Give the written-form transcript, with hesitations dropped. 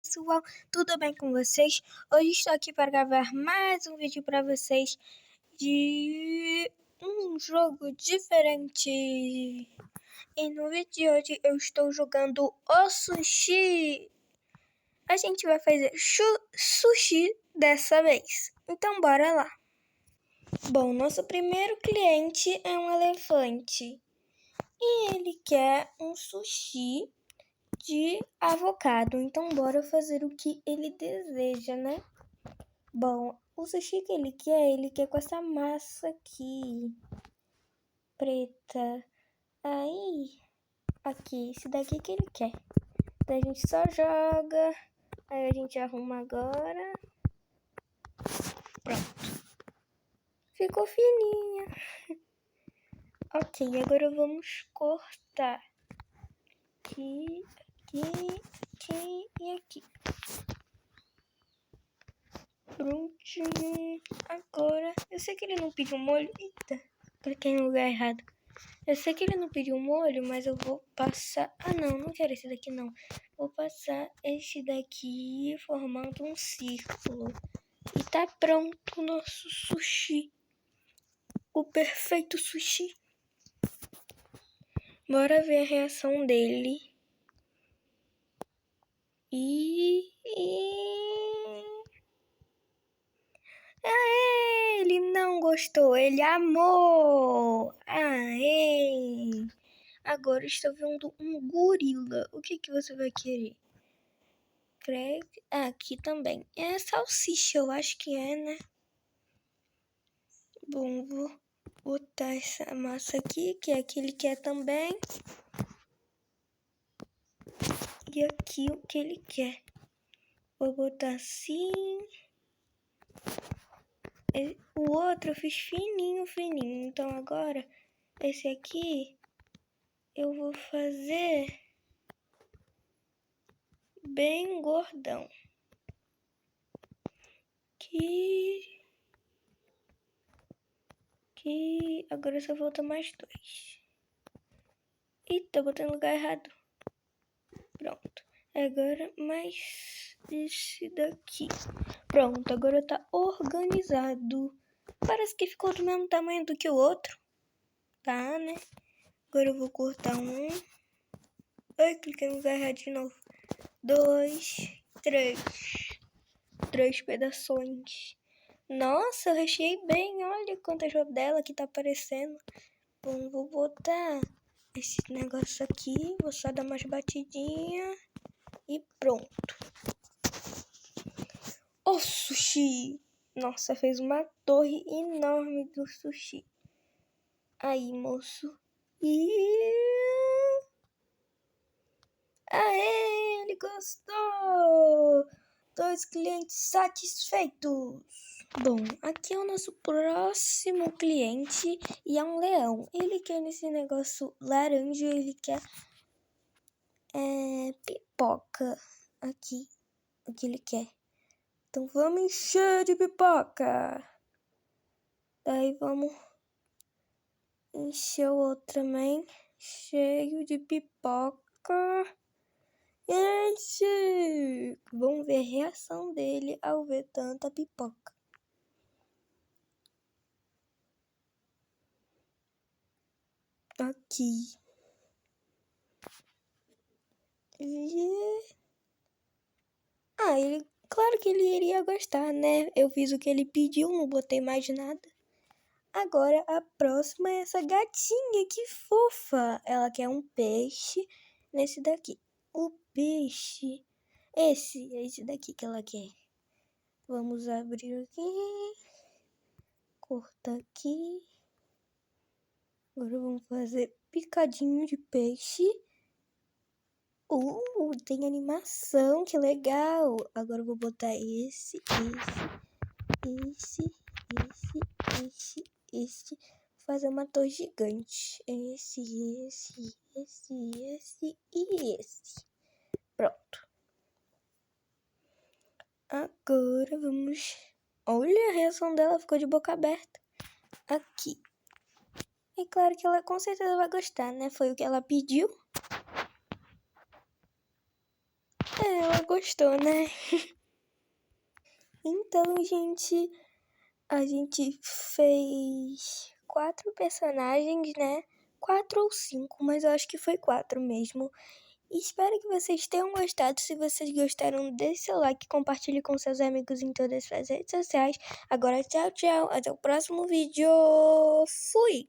Pessoal, tudo bem com vocês? Hoje estou aqui para gravar mais um vídeo para vocês de um jogo diferente. E no vídeo de hoje eu estou jogando o sushi. A gente vai fazer sushi dessa vez. Então bora lá. Bom, nosso primeiro cliente é um elefante. E ele quer um sushi de avocado. Então bora fazer o que ele deseja, né? Bom, o sushi que ele quer com essa massa aqui, preta. Aí, aqui, esse daqui que ele quer. Daí a gente só joga, aí a gente arruma agora. Pronto. Ficou fininha. Ok, agora vamos cortar. Aqui, aqui e aqui. Prontinho. Agora, eu sei que ele não pediu molho. Eita, cliquei no lugar errado. Eu sei que ele não pediu molho, mas eu vou passar... Ah, não quero esse daqui, não. Vou passar esse daqui formando um círculo. E tá pronto o nosso sushi. O perfeito sushi. Bora ver a reação dele. Ele não gostou, ele amou. Aê! Agora estou vendo um gorila. O que você vai querer? Craig? Aqui também. É salsicha, eu acho que é, né? Bom, vou botar essa massa aqui, que é que ele quer também. E aqui o que ele quer. Vou botar assim. O outro eu fiz fininho. Então agora, esse aqui, eu vou fazer bem gordão. Que agora só falta mais dois. Eita, botei no lugar errado. Pronto. Agora mais esse daqui. Pronto, agora tá organizado. Parece que ficou do mesmo tamanho do que o outro. Tá, né? Agora eu vou cortar um. Ai, cliquei no lugar errado de novo. 2, 3. 3 pedaços. Nossa, eu recheei bem. Olha quanta rodela que tá aparecendo. Bom, vou botar esse negócio aqui. Vou só dar umas batidinhas. E pronto. O sushi. Nossa, fez uma torre enorme do sushi. Aí, moço. Aê, ele gostou. 2 clientes satisfeitos. Bom, aqui é o nosso próximo cliente e é um leão. Ele quer nesse negócio laranja, ele quer pipoca. Aqui, o que ele quer. Então vamos encher de pipoca. Daí vamos encher o outro também. Cheio de pipoca. Enche! Vamos ver a reação dele ao ver tanta pipoca. Aqui. Ele, claro que ele iria gostar, né? Eu fiz o que ele pediu, não botei mais nada. Agora a próxima é essa gatinha, que fofa. Ela quer um peixe nesse daqui. O peixe, esse daqui que ela quer. Vamos abrir aqui. Cortar aqui. Agora vamos fazer picadinho de peixe. Tem animação, que legal. Agora eu vou botar esse. Fazer uma torre gigante. Esse e esse. Pronto. Agora vamos... Olha, a reação dela ficou de boca aberta. Aqui. É claro que ela com certeza vai gostar, né? Foi o que ela pediu. ela gostou, né? Então, gente, a gente fez 4 personagens, né? 4 ou 5, mas eu acho que foi 4 mesmo. Espero que vocês tenham gostado. Se vocês gostaram, deixe seu like, compartilhe com seus amigos em todas as redes sociais. Agora, tchau, tchau. Até o próximo vídeo. Fui!